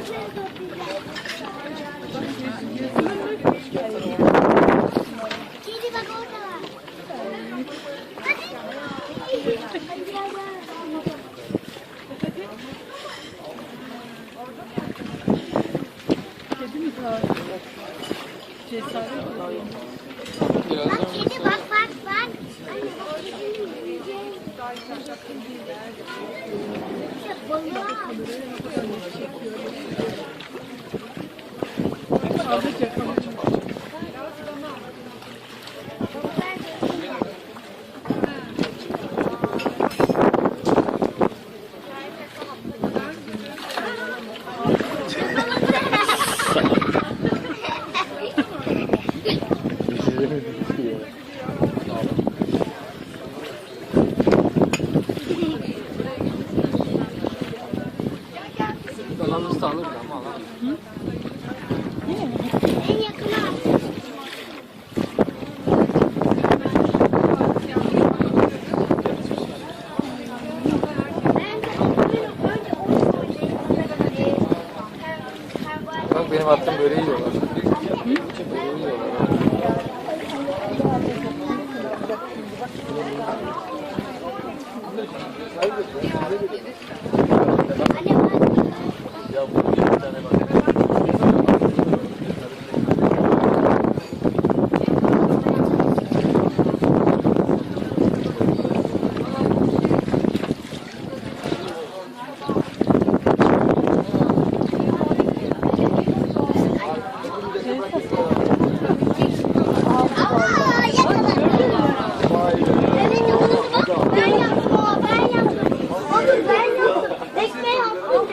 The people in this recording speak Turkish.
Kedi bak orada var. Kedi mi var? Cesaret var. Bak kedi bak bak bak. Anne bak Aldık yakaladım. Alırsa alır ama alamaz. en yakına. Bak benim attığım böyle yiyorlar. Böyle yiyorlar. Ya bu bir tane bak. Ben yaptım. Ekmeği yaptım.